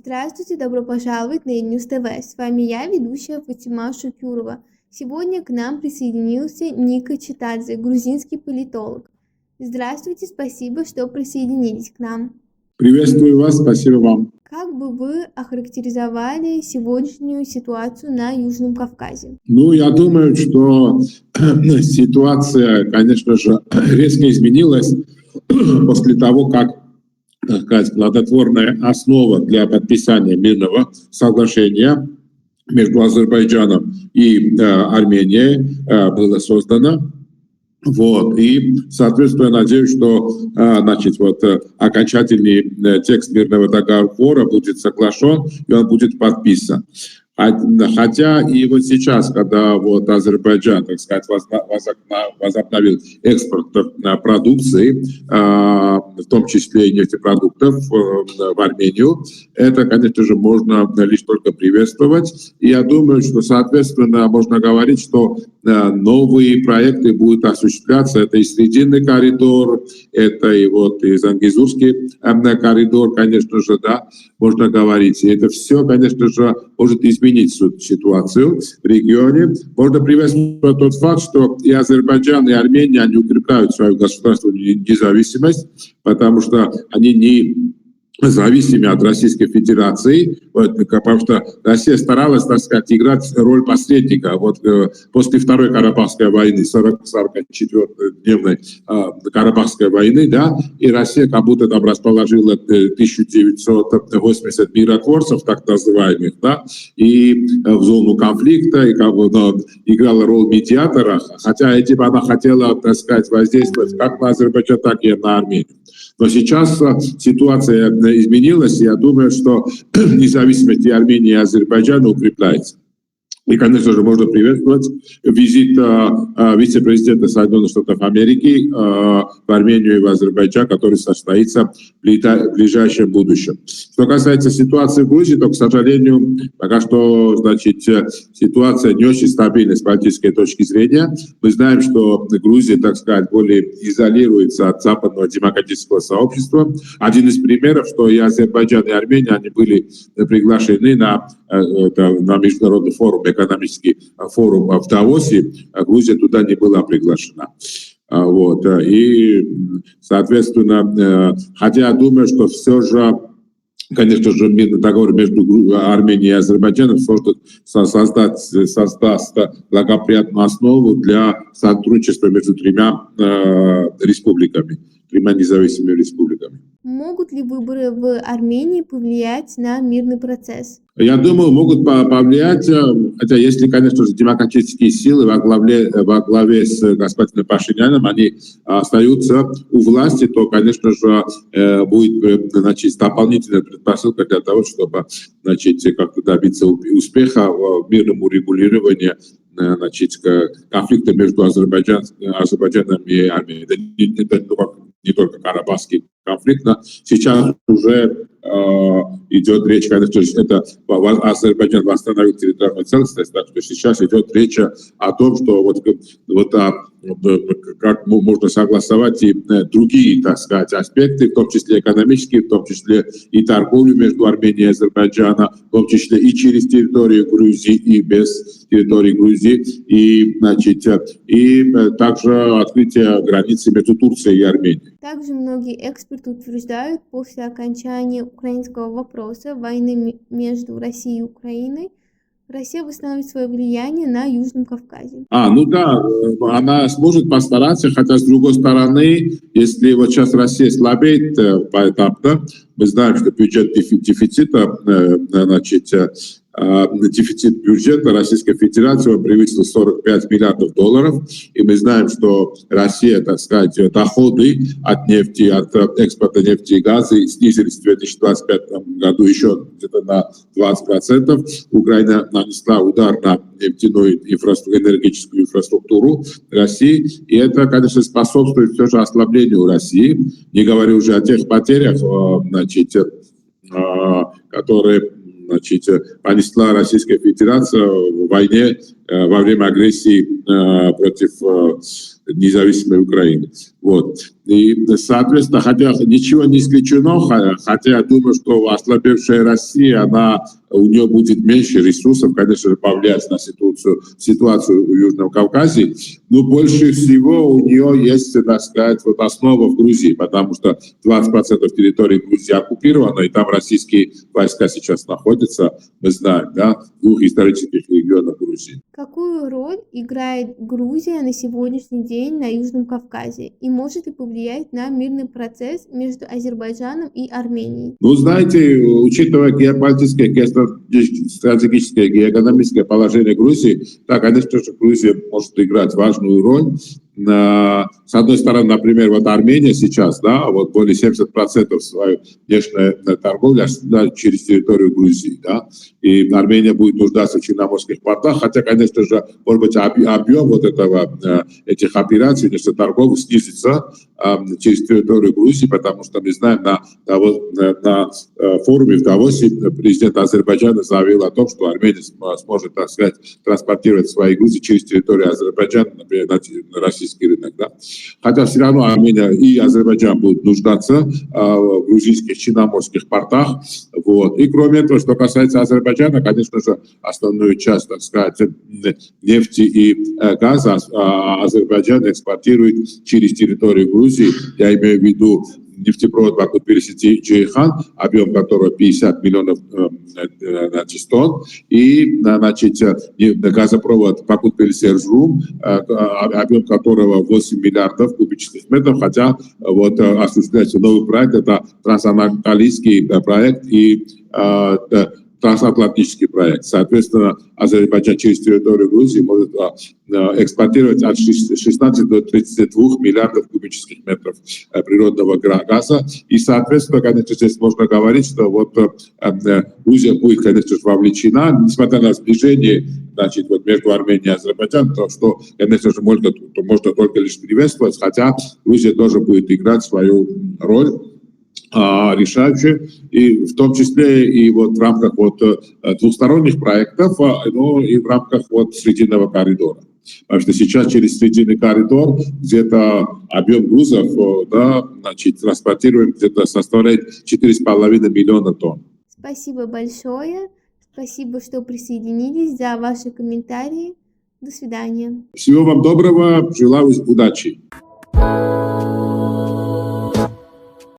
Здравствуйте, добро пожаловать на News ТВ. С вами я, ведущая Фатима Шукюрова. Сегодня к нам присоединился Ника Читадзе, грузинский политолог. Здравствуйте, спасибо, что присоединились к нам. Приветствую вас, спасибо вам. Как бы вы охарактеризовали сегодняшнюю ситуацию на Южном Кавказе? Я думаю, что ситуация, конечно же, резко изменилась после того, как, так сказать, плодотворная основа для подписания мирного соглашения между Азербайджаном и Арменией была создана. И, соответственно, я надеюсь, что окончательный текст мирного договора будет соглашен, и он будет подписан. Хотя и вот сейчас, когда Азербайджан, так сказать, возобновил экспорт продукции, в том числе и нефтепродуктов, в Армению, это, конечно же, можно лишь только приветствовать. И я думаю, что, соответственно, можно говорить, что новые проекты будут осуществляться. Это и Срединный коридор, это и Зангезурский коридор, конечно же, да, можно говорить. И это все, конечно же, может изменить ситуацию в регионе. Можно приветствовать тот факт, что и Азербайджан, и Армения, они укрепляют свою государственную независимость, потому что они не зависимы от Российской Федерации, потому что Россия старалась, так сказать, играть роль посредника. После Второй Карабахской войны, 44-дневной Карабахской войны, да, и Россия как будто там расположила 1980 миротворцев, так называемых, да, и в зону конфликта, и играла роль медиатора, хотя этим она хотела, так сказать, воздействовать как на Азербайджан, так и на Армению. Но сейчас ситуация изменилась, и я думаю, что независимость и Армении, и Азербайджана укрепляется. И, конечно же, можно приветствовать визит вице-президента Соединенных Штатов Америки в Армению и в Азербайджан, который состоится в ближайшем будущем. Что касается ситуации в Грузии, то, к сожалению, пока что, ситуация не очень стабильна с политической точки зрения. Мы знаем, что Грузия, так сказать, более изолируется от западного демократического сообщества. Один из примеров, что и Азербайджан, и Армения, они были приглашены на международный форум, экономический форум в Давосе, а Грузия туда не была приглашена. И, соответственно, хотя я думаю, что все же, конечно же, мирный договор между Арменией и Азербайджаном создаст благоприятную основу для сотрудничества между тремя республиками, тремя независимыми республиками. Могут ли выборы в Армении повлиять на мирный процесс? Я думаю, могут повлиять, хотя если, конечно же, демократические силы во главе с господином Пашиняном, они остаются у власти, то, конечно же, будет, дополнительная предпосылка для того, чтобы, как-то добиться успеха в мирном урегулировании конфликта между Азербайджаном и Арменией. Это не только карабахский конфликт, но сейчас уже идет речь, конечно, это Азербайджан восстановил территориальную целостность, так что сейчас идет речь о том, что как можно согласовать и другие, так сказать, аспекты, в том числе экономические, в том числе и торговлю между Арменией и Азербайджаном, в том числе и через территорию Грузии, и без территории Грузии, и также открытие границы между Турцией и Арменией. Также многие эксперты утверждают, после окончания украинского вопроса, войны между Россией и Украиной, Россия восстановит свое влияние на Южном Кавказе. Она сможет постараться, хотя с другой стороны, если сейчас Россия слабеет поэтапно, мы знаем, что бюджет дефицита, дефицит бюджета Российской Федерации превысил $45 миллиардов, и мы знаем, что Россия, так сказать, доходы от нефти, от экспорта нефти и газа снизились в 2025 году еще где-то на 20%. Украина нанесла удар на нефтяную энергетическую инфраструктуру России, и это, конечно, способствует все же ослаблению России, не говоря уже о тех потерях, которые понесла Российская Федерация в войне во время агрессии против независимой Украины. Вот. И, соответственно, хотя ничего не исключено, хотя я думаю, что ослабевшая Россия, у нее будет меньше ресурсов, конечно же, повлиять на ситуацию в Южном Кавказе, но больше всего у нее есть, так сказать, вот основа в Грузии, потому что 20% территории Грузии оккупировано, и там российские войска сейчас находятся, мы знаем, да, в двух исторических регионах Грузии. Какую роль играет Грузия на сегодняшний день на Южном Кавказе и может ли повлиять на мирный процесс между Азербайджаном и Арменией? Ну, знаете, учитывая геополитическое, стратегическое, геоэкономическое положение Грузии, да, конечно же, Грузия может играть важную роль. С одной стороны, например, вот Армения сейчас, да, вот более 70% своей внешней торговли осуществляет через территорию Грузии, да, и Армения будет нуждаться в черноморских портах, хотя, конечно же, может быть, объем вот этих операций, внешней торговли снизится через территорию Грузии, потому что мы знаем, на форуме в Давосе президент Азербайджана заявил о том, что Армения сможет, так сказать, транспортировать свои грузы через территорию Азербайджана, например, на российский рынок. Да? Хотя все равно Армения и Азербайджан будут нуждаться в грузинских черноморских портах. Вот. И кроме этого, что касается Азербайджана, конечно же, основную часть, так сказать, нефти и газа Азербайджан экспортирует через территорию Грузии. Я имею в виду нефтепровод Баку-Тбилиси-Джейхан, объем которого 50 миллионов тонн, и газопровод Баку-Тбилиси-Эрзурум, объем которого 8 миллиардов кубических метров, хотя вот осуществляется новый проект, это трансанатолийский проект и трансатлантический проект. Соответственно, Азербайджан через территорию Грузии может экспортировать от 16 до 32 миллиардов кубических метров природного газа. И, соответственно, конечно, здесь можно говорить, что вот Грузия будет, конечно же, вовлечена, несмотря на сближение, значит, вот между Арменией и Азербайджаном, то, что, конечно же, можно только лишь приветствовать, хотя Грузия тоже будет играть свою роль решающие, и в том числе и вот в рамках вот двухсторонних проектов, но и в рамках вот Срединного коридора. Потому что сейчас через Срединный коридор где-то объем грузов, да, значит, транспортируем, где-то составляет 4,5 миллиона тонн. Спасибо большое. Спасибо, что присоединились, за ваши комментарии. До свидания. Всего вам доброго, желаю удачи.